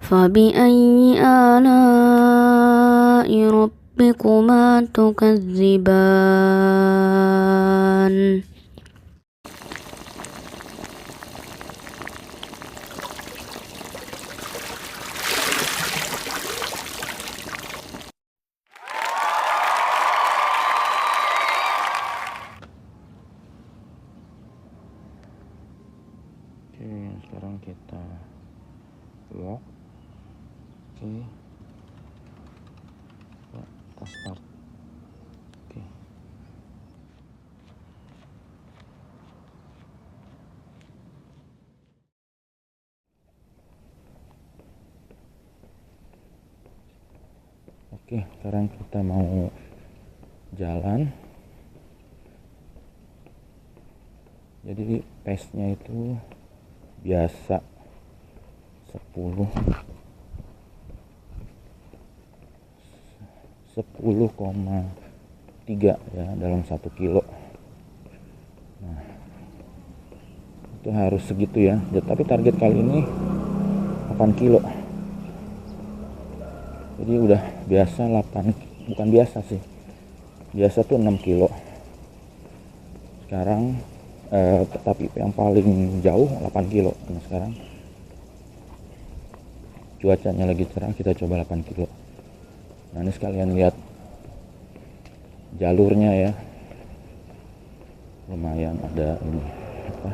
فبأي آلاء ربكما تكذبان Oke, sekarang kita lock. Oke, kita start. Oke, sekarang kita mau jalan. Jadi pace-nya itu biasa 10,3 ya dalam 1 kilo. Nah, itu harus segitu ya. Tapi target kali ini 8 kilo. Jadi udah biasa 8, bukan biasa sih. Biasa tuh 6 kilo. Sekarang tapi yang paling jauh 8 kilo. Nah, sekarang cuacanya lagi cerah, kita coba 8 kilo. Nah, ini sekalian lihat jalurnya ya, lumayan ada ini apa,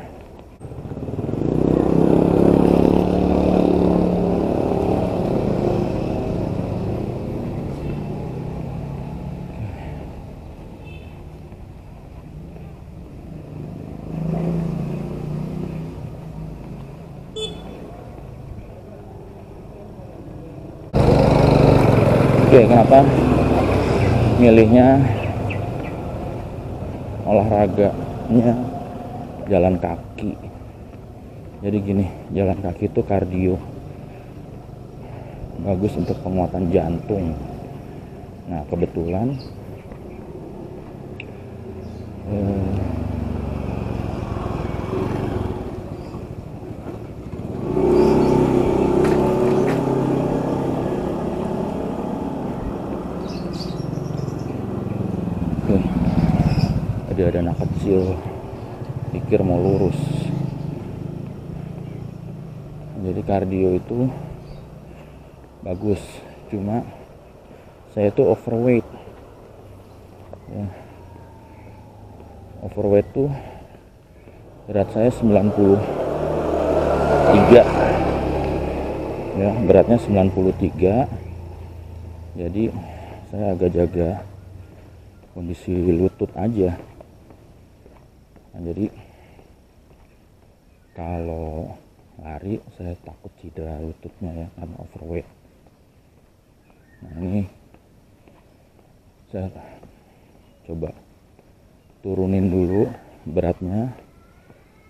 oke. Kenapa milihnya olahraganya jalan kaki? Jadi gini, jalan kaki itu kardio, bagus untuk penguatan jantung. Nah, kebetulan tadi ada anak kecil pikir mau lurus. Jadi kardio itu bagus, cuma saya tuh overweight ya. Overweight tuh berat saya 93 ya, beratnya 93. Jadi saya agak jaga kondisi lutut aja. Nah, jadi kalau lari saya takut cedera lututnya ya, karena overweight. Nah, ini saya coba turunin dulu beratnya,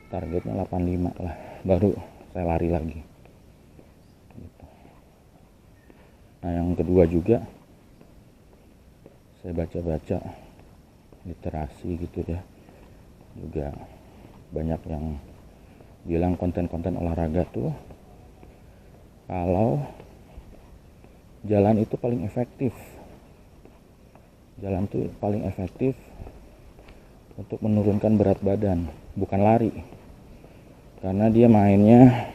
targetnya 85 lah, baru saya lari lagi gitu. Nah, yang kedua juga saya baca-baca literasi gitu ya, juga banyak yang bilang konten-konten olahraga tuh kalau jalan itu paling efektif. Jalan tuh paling efektif untuk menurunkan berat badan, bukan lari, karena dia mainnya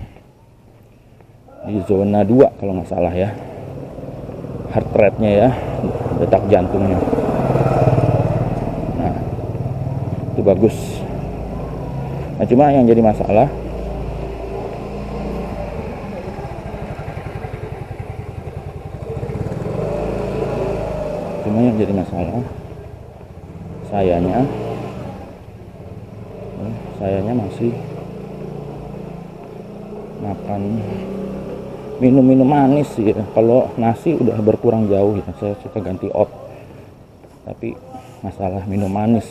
di zona 2 kalau nggak salah ya, heart rate-nya ya, detak jantungnya. Nah, itu bagus. Nah, cuma yang jadi masalah sayanya masih makan minum manis ya. Kalau nasi udah berkurang jauh ya, saya suka ganti oat, tapi masalah minum manis.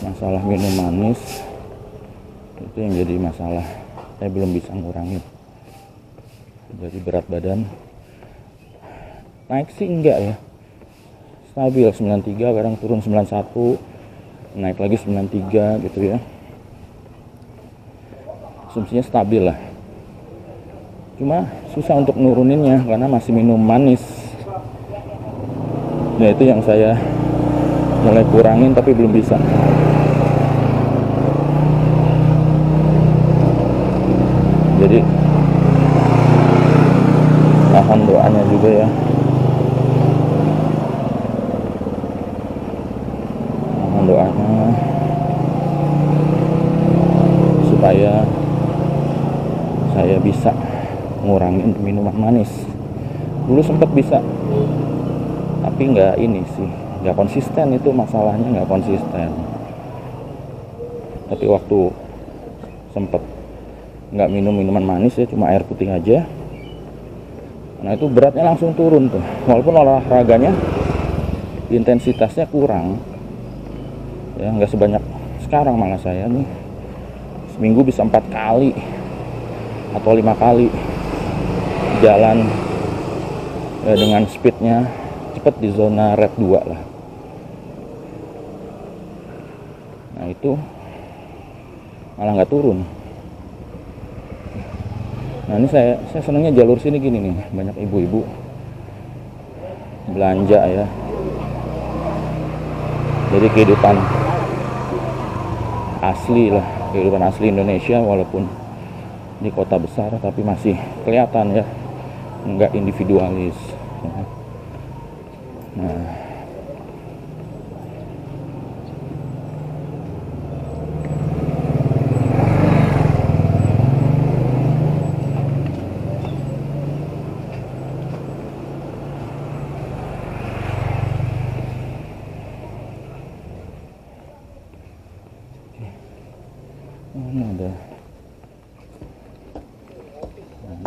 Masalah minum manis itu yang jadi masalah. Saya belum bisa ngurangin. Jadi berat badan naik sih enggak ya, stabil 93, kadang turun 91, naik lagi 93 gitu ya. Asumsinya stabil lah. Cuma susah untuk nuruninnya karena masih minum manis. Nah itu yang saya mulai kurangin tapi belum bisa. Jadi mohon doanya juga ya. Mohon doanya supaya saya bisa ngurangin minuman manis. Dulu sempat bisa, tapi nggak ini sih, nggak konsisten. Itu masalahnya, nggak konsisten. Tapi waktu sempat nggak minum minuman manis ya, cuma air putih aja, nah itu beratnya langsung turun tuh. Walaupun olahraganya intensitasnya kurang ya, nggak sebanyak sekarang. Malah saya nih seminggu bisa 4 kali atau 5 kali jalan ya, dengan speednya cepat di zona red 2 lah. Nah itu malah nggak turun. Nah ini saya senangnya jalur sini gini nih, banyak ibu-ibu belanja ya. Jadi kehidupan asli lah, kehidupan asli Indonesia, walaupun di kota besar tapi masih kelihatan ya, nggak individualis. Nah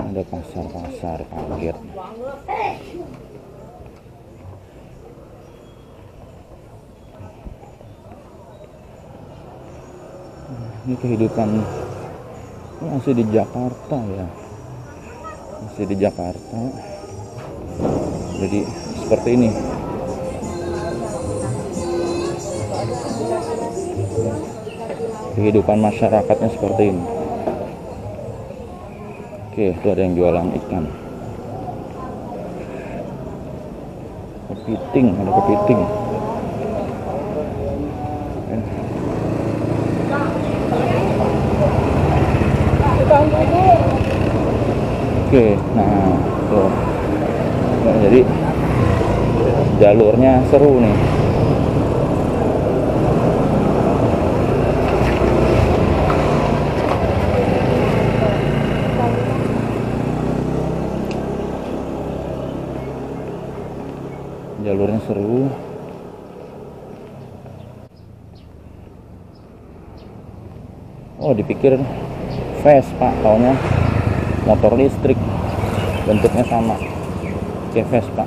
ada pasar-pasar, kaget. Ini kehidupan masih di Jakarta ya, masih di Jakarta. Jadi seperti ini. Kehidupan masyarakatnya seperti ini. Oke, itu ada yang jualan ikan. Kepiting, ada kepiting. Oke, nah tuh. Nah, jadi jalurnya seru nih. Jalurnya seru. Oh, dipikir Vespa, taunya motor listrik, bentuknya sama kayak Vespa.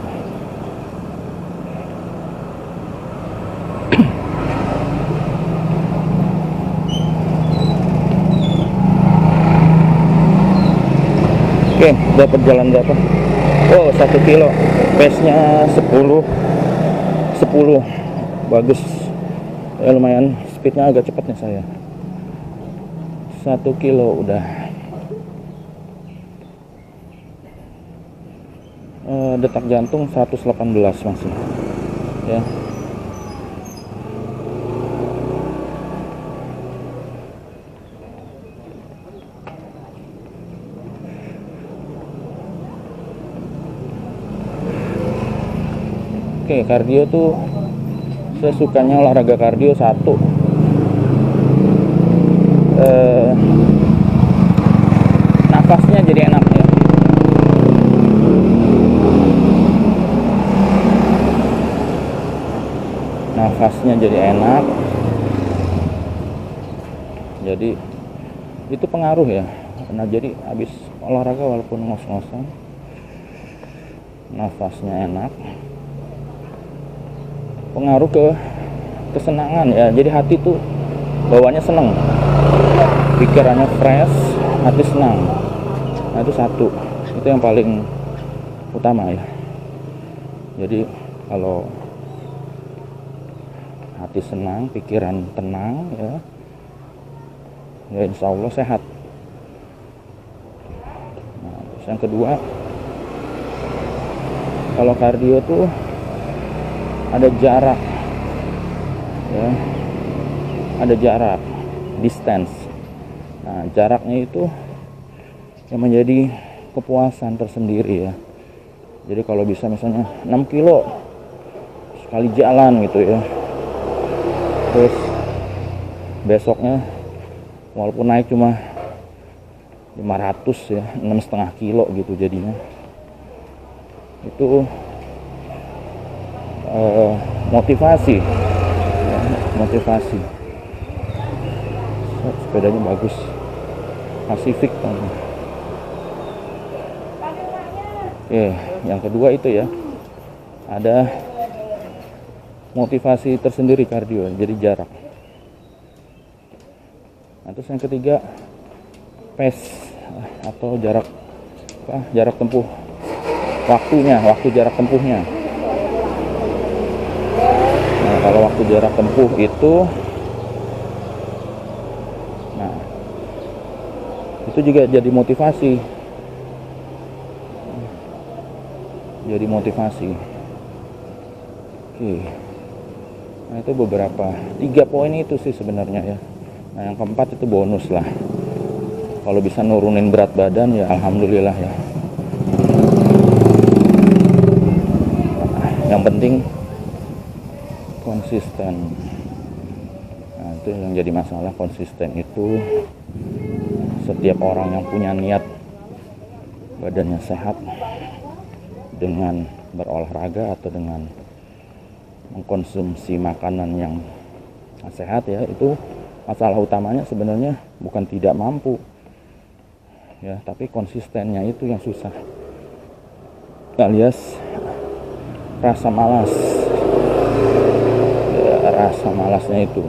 Oke, dapat jalan berapa? Oh, 1 kilo. Pace-nya 10. Bagus. Ya lumayan, speednya agak cepat nih saya. 1 kilo udah. Detak jantung 118 masih. Ya. Oke, kardio tuh saya sukanya olahraga kardio satu. Nafasnya jadi enak ya. Nafasnya jadi enak. Jadi itu pengaruh ya. Nah, jadi habis olahraga walaupun ngos-ngosan, nafasnya enak. Pengaruh ke kesenangan ya. Jadi hati tuh bawaannya seneng, pikirannya fresh, hati senang. Nah itu satu, itu yang paling utama ya. Jadi kalau hati senang, pikiran tenang, ya, ya insya Allah sehat. Nah, terus yang kedua, kalau kardio tuh ada jarak, ya, ada jarak, distance. Nah, jaraknya itu yang menjadi kepuasan tersendiri, ya. Jadi kalau bisa misalnya 6 kilo sekali jalan gitu, ya, terus besoknya walaupun naik cuma 500, ya, 6,5 kilo gitu jadinya, itu motivasi, ya, motivasi. Sepedanya bagus, Pacific kan. Oke, yang kedua itu, ya, ada motivasi tersendiri kardio, jadi jarak. Nah, terus yang ketiga, pace atau jarak jarak tempuh, waktu jarak tempuhnya. Nah, kalau waktu jarak tempuh itu, nah, itu juga jadi motivasi. Jadi motivasi. Oke. Nah, itu beberapa 3 poin itu sih sebenarnya, ya. Nah, yang keempat itu bonus lah. Kalau bisa nurunin berat badan, ya alhamdulillah, ya. Nah, yang penting konsisten. Nah, itu yang jadi masalah, konsisten itu setiap orang yang punya niat badannya sehat dengan berolahraga atau dengan mengkonsumsi makanan yang sehat, ya, itu masalah utamanya sebenarnya bukan tidak mampu, ya, tapi konsistennya itu yang susah, alias rasa malas, ya, rasa malasnya itu.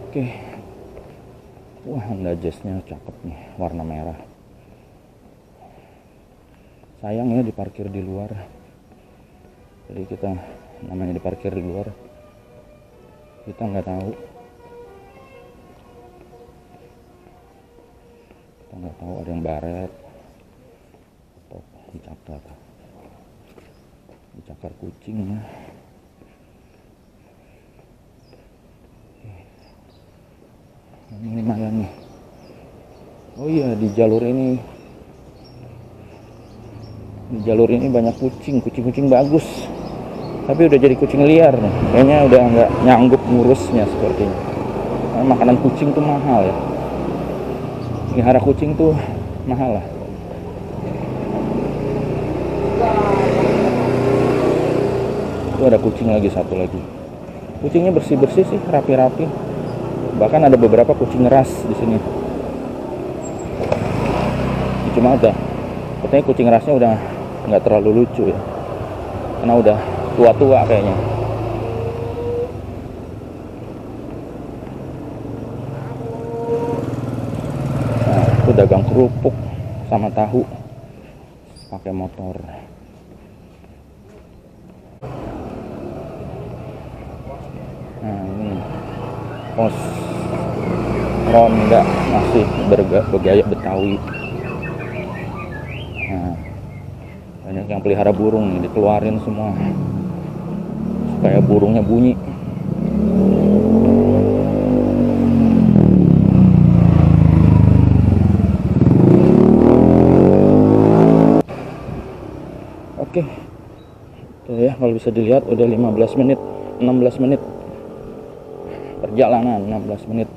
Oke. Wah, Honda Jazz-nya cakep nih, warna merah. Sayang, ya, diparkir di luar. Jadi kita namanya diparkir di luar, kita nggak tahu ada yang baret atau dicakar kucing, ya. Ini lumayan nih. Oh iya, di jalur ini banyak kucing bagus, tapi udah jadi kucing liar nih. Kayaknya udah nggak nyanggup ngurusnya sepertinya. Karena makanan kucing tuh mahal, ya. Pelihara kucing tuh mahal lah. Itu ada kucing lagi, satu lagi. Kucingnya bersih-bersih sih, rapi-rapi. Bahkan ada beberapa kucing ras di sini. Cuma katanya kucing rasnya udah nggak terlalu lucu, ya, karena udah tua-tua kayaknya. Nah, itu dagang kerupuk sama tahu pakai motor. Nah, ini pos ronda masih bergaya Betawi. Nah, banyak yang pelihara burung nih, dikeluarin semua supaya burungnya bunyi. Oke. Tuh, ya, kalau bisa dilihat udah 16 menit perjalanan, 16 menit.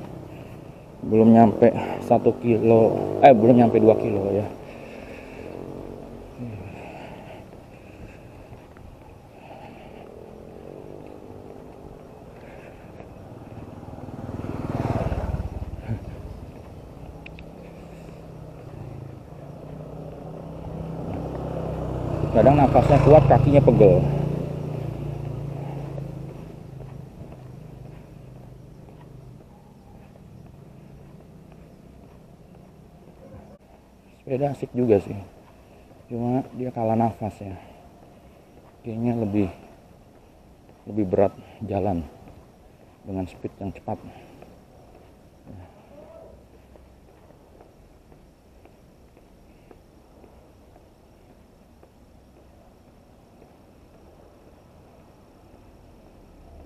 Belum nyampe 1 kilo, belum nyampe 2 kilo, ya. Kadang nafasnya kuat, kakinya pegel. Sepeda asik juga sih, cuma dia kalah nafas, ya. Kayaknya lebih berat jalan. dengan speed yang cepat.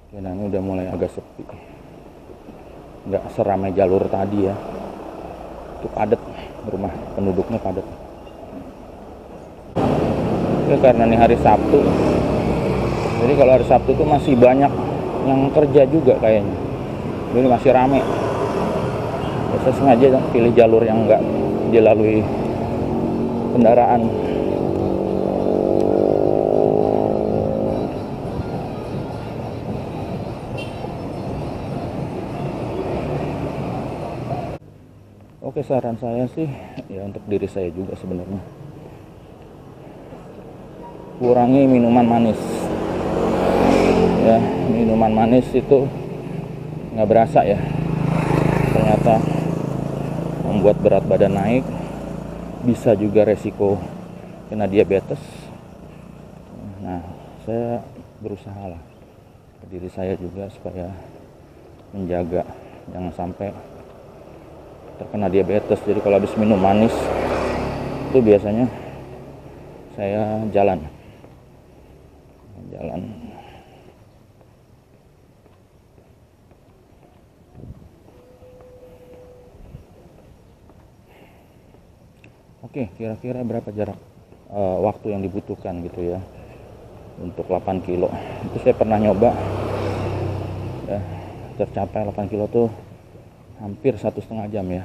Oke, nah ini udah mulai agak sepi, nggak seramai jalur tadi ya. Itu padat, rumah penduduknya padat. Ya karena ini hari Sabtu, jadi kalau hari Sabtu tuh masih banyak yang kerja juga kayaknya. Ini masih rame. Saya sengaja pilih jalur yang nggak dilalui kendaraan. Oke, saran saya sih ya untuk diri saya juga sebenarnya, kurangi minuman manis ya. Minuman manis itu nggak berasa ya, ternyata membuat berat badan naik, bisa juga resiko kena diabetes. Nah, saya berusaha lah ke diri saya juga supaya menjaga jangan sampai terkena diabetes. Jadi kalau habis minum manis itu biasanya saya jalan. Oke, kira-kira berapa jarak waktu yang dibutuhkan gitu ya untuk 8 kilo. Itu saya pernah nyoba ya, tercapai 8 kilo tuh hampir 1,5 jam ya.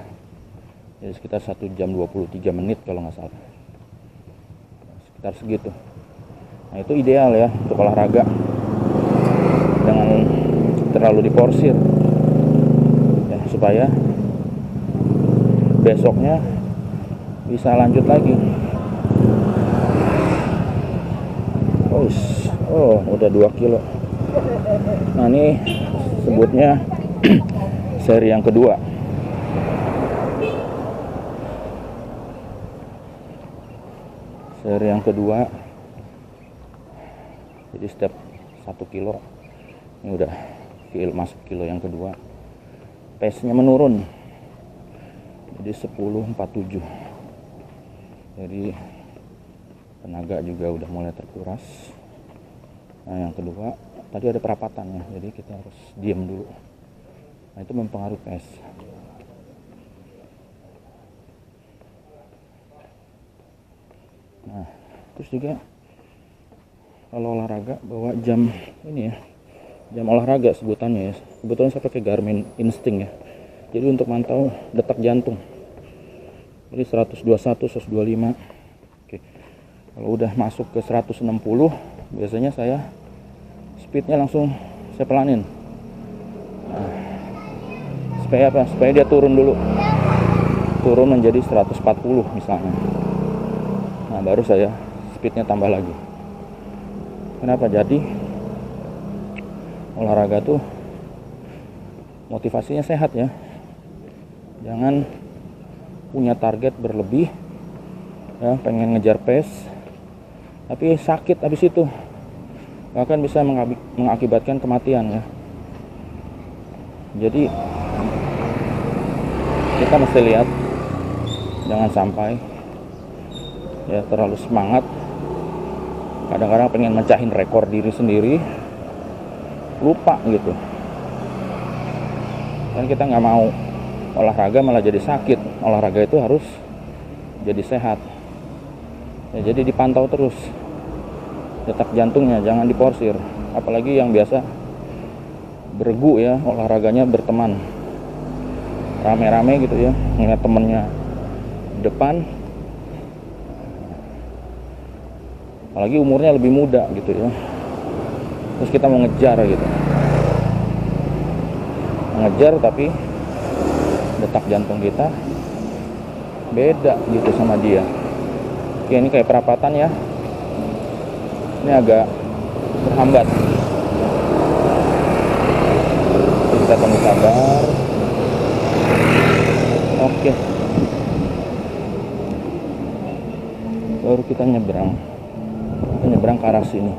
Jadi sekitar 1 jam 23 menit kalau nggak salah, sekitar segitu. Nah itu ideal ya untuk olahraga, jangan terlalu diporsir ya, supaya besoknya bisa lanjut lagi. Oh udah 2 kilo. Nah ini sebutnya seri yang kedua. Seri yang kedua. Jadi setiap 1 kilo ini udah masuk kilo yang kedua. Pace-nya menurun. Jadi 10:47. Jadi tenaga juga udah mulai terkuras. Nah yang kedua tadi ada perapatan ya, jadi kita harus diam dulu. Nah itu mempengaruhi pace. Nah terus juga kalau olahraga bawa jam ini ya, jam olahraga sebutannya ya. Kebetulan saya pakai Garmin Instinct ya, jadi untuk mantau detak jantung. Jadi 121, 125. Oke. Kalau udah masuk ke 160 biasanya saya speednya langsung saya pelanin. Nah, supaya apa? Supaya dia turun dulu, turun menjadi 140 misalnya. Nah baru saya speednya tambah lagi. Kenapa? Jadi olahraga tuh motivasinya sehat ya, jangan punya target berlebih ya, pengen ngejar pace tapi sakit habis itu, bahkan bisa mengakibatkan kematian ya. Jadi kita mesti lihat, jangan sampai ya terlalu semangat, kadang-kadang pengen mencahin rekor diri sendiri, lupa gitu. Dan kita nggak mau olahraga malah jadi sakit. Olahraga itu harus jadi sehat ya, jadi dipantau terus detak jantungnya, jangan diporsir. Apalagi yang biasa bergu ya, olahraganya berteman rame-rame gitu ya, ngeliat temennya di depan, apalagi umurnya lebih muda gitu ya, terus kita mau ngejar gitu, ngejar tapi detak jantung kita beda gitu sama dia. Oke, ini kayak perapatan ya, ini agak terhambat, kita tunggu sabar. Oke, baru kita nyebrang ke arah sini.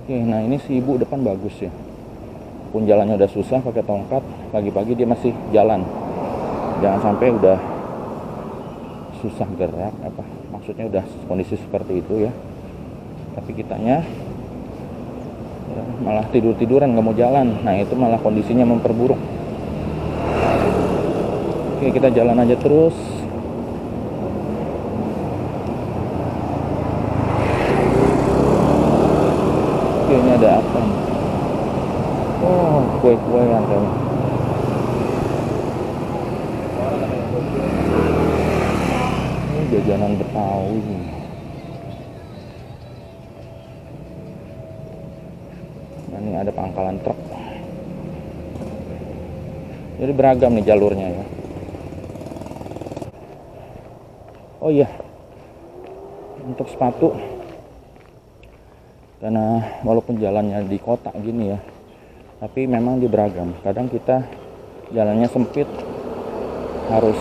Oke, Oke, nah ini si ibu depan bagus ya. Pun jalannya udah susah pakai tongkat, pagi-pagi dia masih jalan. Jangan sampai udah susah gerak, maksudnya udah kondisi seperti itu ya. Tapi kitanya ya, malah tidur-tiduran nggak mau jalan. Nah itu malah kondisinya memperburuk. Oke, kita jalan aja terus. Oke, ini ada apa nih? Oh, kue-kuean kayaknya. Ini jajanan Betawi. Nah, ini ada pangkalan truk. Jadi beragam nih jalurnya ya. Oh iya, untuk sepatu, karena walaupun jalannya di kota gini ya, tapi memang dia beragam. Kadang kita jalannya sempit, harus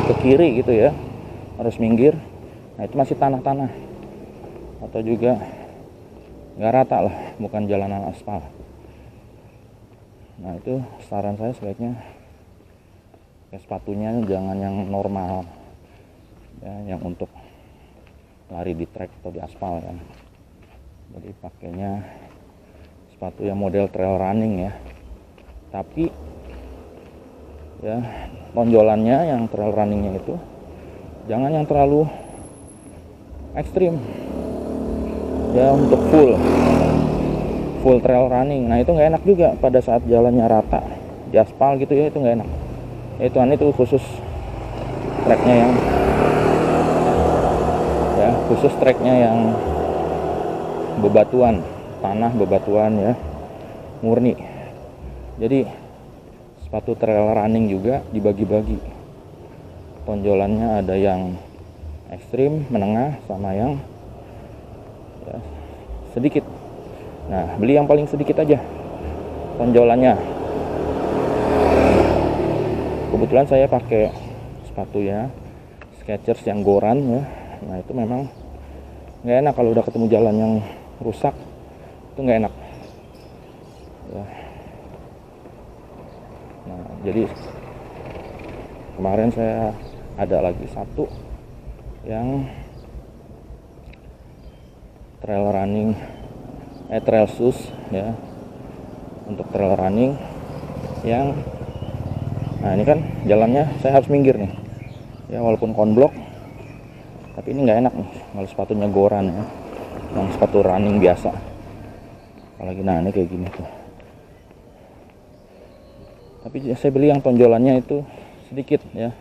ke kiri gitu ya, harus minggir. Nah itu masih tanah-tanah, atau juga nggak rata lah, bukan jalanan aspal. Nah itu saran saya sebaiknya ya, sepatunya jangan yang normal ya, yang untuk lari di trek atau di aspal kan. Jadi pakainya sepatu yang model trail running ya, tapi ya tonjolannya yang trail runningnya itu jangan yang terlalu ekstrim ya, untuk full trail running. Nah itu nggak enak juga pada saat jalannya rata di aspal gitu ya, itu nggak enak. Itu khusus treknya yang ya, khusus treknya yang bebatuan, tanah bebatuan ya, murni. Jadi sepatu trail running juga dibagi-bagi tonjolannya, ada yang ekstrim, menengah, sama yang ya, sedikit. Nah beli yang paling sedikit aja tonjolannya. Kebetulan saya pakai sepatu ya Skechers yang Goran ya. Nah itu memang nggak enak kalau udah ketemu jalan yang rusak, itu nggak enak ya. Nah jadi kemarin saya ada lagi satu yang trail running, trail shoes ya, untuk trail running yang, nah ini kan jalannya saya harus minggir nih ya, walaupun konblok, tapi ini nggak enak nih kalau sepatunya Goran ya, yang sepatu running biasa. Apalagi nah ini kayak gini tuh. Tapi saya beli yang tonjolannya itu sedikit ya,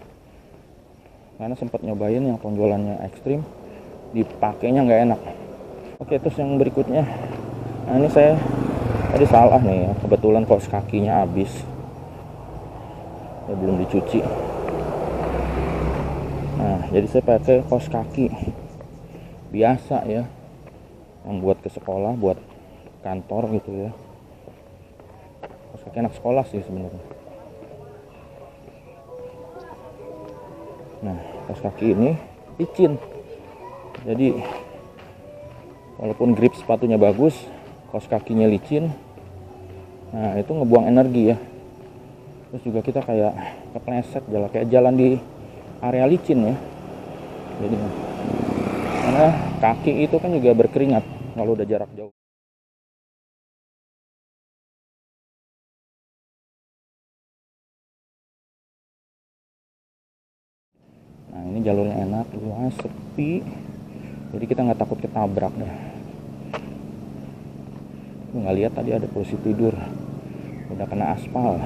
karena sempat nyobain yang tonjolannya ekstrim, dipakainya nggak enak. Oke, terus yang berikutnya, nah ini saya tadi salah nih ya, kebetulan kaos kakinya habis ya, belum dicuci. Nah jadi saya pakai kaos kaki biasa ya, yang buat ke sekolah, buat kantor gitu ya. Kaos kaki anak sekolah sih sebenarnya. Nah kaos kaki ini licin, jadi walaupun grip sepatunya bagus, kaos kakinya licin. Nah itu ngebuang energi ya. Terus juga kita kayak kepleset jalan, kayak jalan di area licin ya. Jadi karena kaki itu kan juga berkeringat kalau udah jarak jauh. Nah ini jalurnya enak, luas, sepi, jadi kita nggak takut ketabrak deh. Nggak lihat tadi ada polisi tidur, udah kena aspal.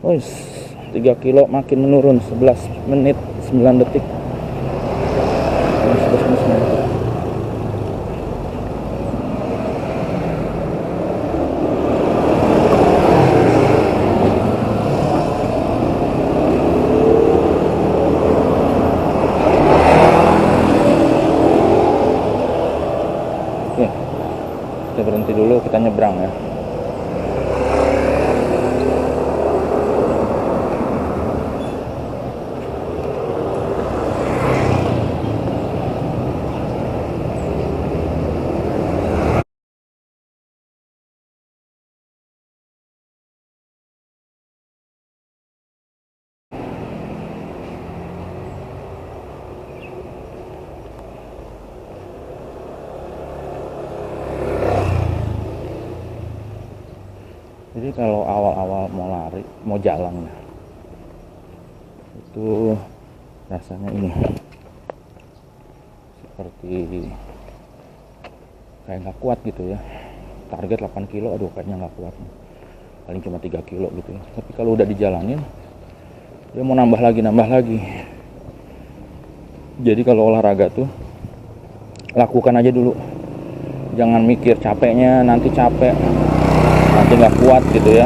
Wes, 3 kilo makin menurun, 11 menit 9 detik. 11 menit 9 detik. Oke, kita berhenti dulu, kita nyebrang ya. Jadi kalau awal-awal mau lari, mau jalan ya, itu rasanya ini seperti kayak nggak kuat gitu ya. Target 8 kilo, aduh kayaknya nggak kuat, paling cuma 3 kilo gitu ya. Tapi kalau udah dijalanin, dia mau nambah lagi. Jadi kalau olahraga tuh lakukan aja dulu, jangan mikir capeknya, nanti capek, nanti nggak kuat gitu ya.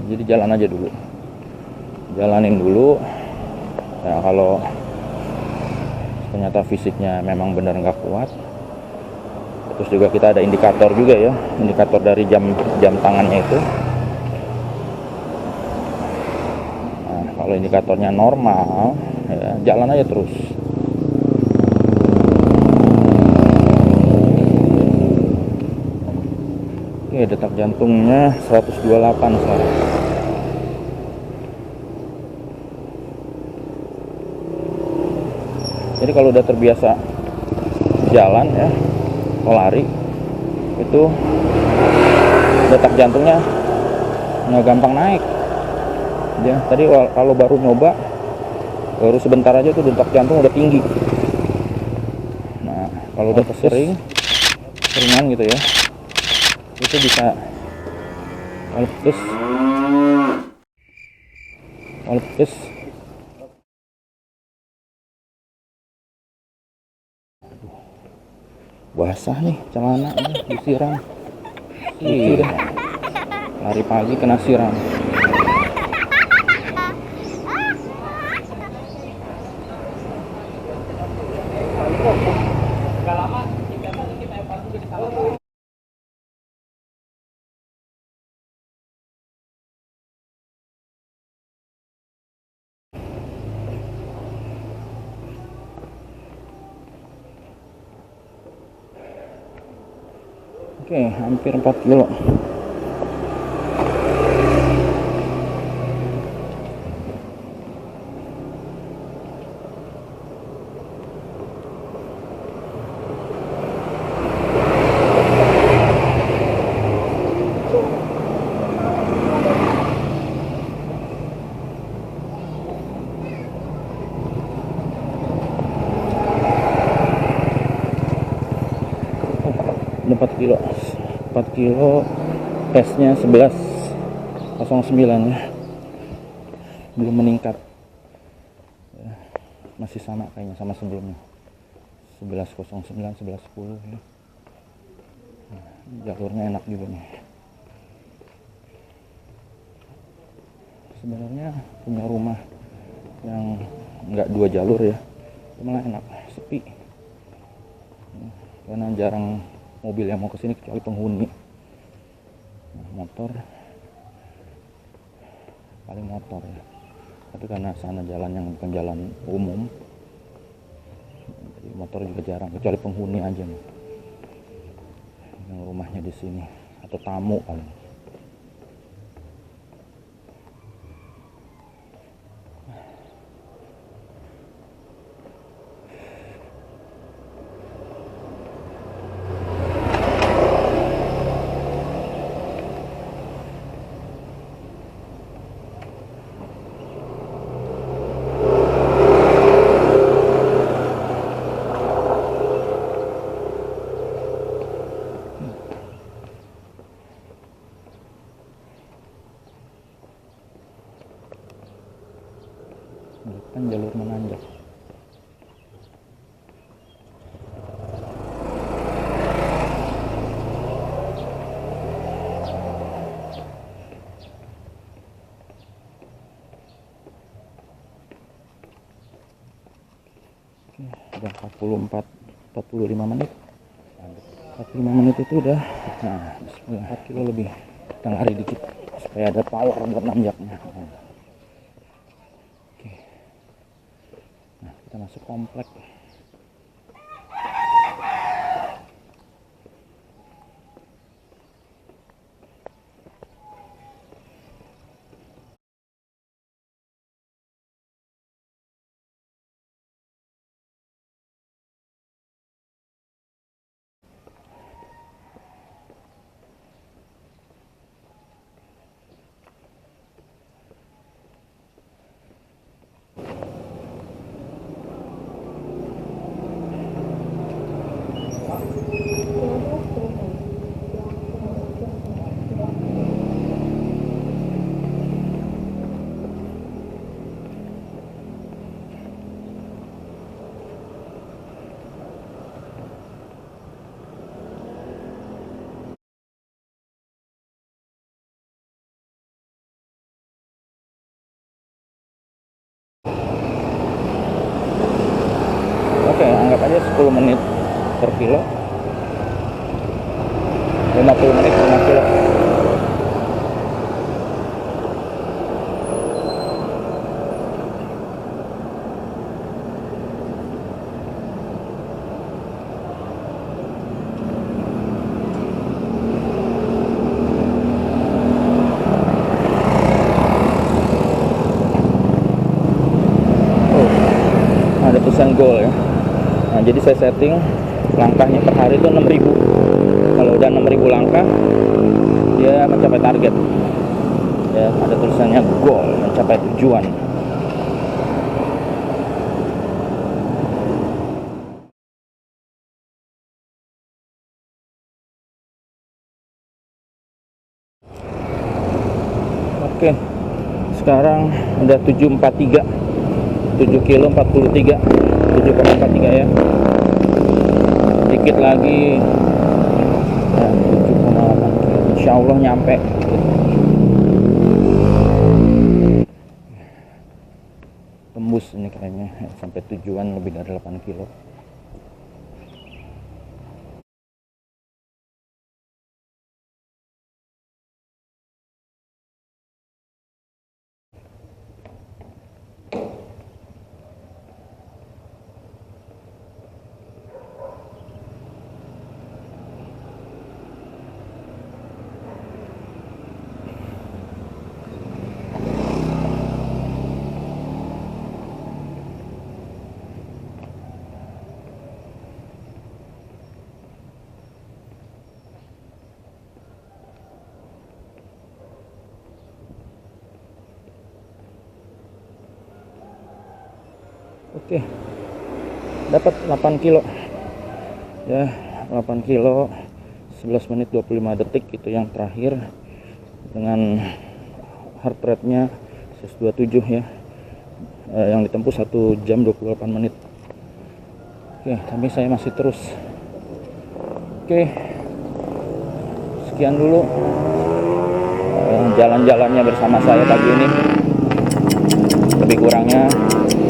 Jadi jalan aja dulu, jalanin dulu ya. Kalau ternyata fisiknya memang benar nggak kuat, terus juga kita ada indikator juga ya, indikator dari jam tangannya itu. Nah, kalau indikatornya normal ya, jalan aja terus. Oke, detak jantungnya 128 sekarang. Jadi kalau udah terbiasa jalan ya, lari, itu detak jantungnya nggak gampang naik. Ya, tadi kalau baru nyoba, baru sebentar aja tuh detak jantung udah tinggi. Nah, kalau udah seringan gitu ya, itu bisa walaupun basah nih celana disiram. Itu udah lari pagi kena siram. Oke, hampir 4 kilo. Udah 4 kilo tesnya 11.09 ya, belum meningkat ya, masih sama kayaknya sama sebelumnya 11.09 11.10 ya. Nah, jalurnya enak juga nih. Sebenarnya punya rumah yang nggak 2 jalur ya, malah enak, sepi karena jarang mobil yang mau kesini kecuali penghuni. Nah, motor paling motor ya, tapi karena sana jalan yang bukan jalan umum, jadi motor juga jarang kecuali penghuni aja nih yang rumahnya di sini atau tamu paling. Udah 45 menit. 45 menit itu udah, nah 4 kilo lebih. Kita lari dikit supaya ada power buat nanjaknya. Oke. Nah, kita masuk komplek. Oke, anggap aja 10 menit per kilo, 50 menit 5 kilo. Ada tulisan goal ya. Nah, jadi saya setting langkahnya per hari itu 6.000. Kalau udah 6.000 langkah, dia mencapai target. Ya, ada tulisannya goal, mencapai tujuan. Oke. Sekarang udah 7.43. 7 kilo 43. 7,43 ya. Dikit lagi ya, 7,8 kilo. Insya Allah nyampe. Tembus ini kayaknya ya, sampai tujuan lebih dari 8 kilo. Oke, dapat 8 kilo ya, 8 kilo 11 menit 25 detik itu yang terakhir, dengan heart rate-nya 127 ya, yang ditempuh 1 jam 28 menit. Oke, tapi saya masih terus. Oke, sekian dulu jalan-jalannya bersama saya pagi ini. Lebih kurangnya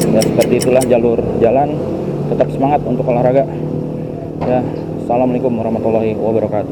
ya seperti itulah jalur jalan. Tetap semangat untuk olahraga ya. Assalamualaikum warahmatullahi wabarakatuh.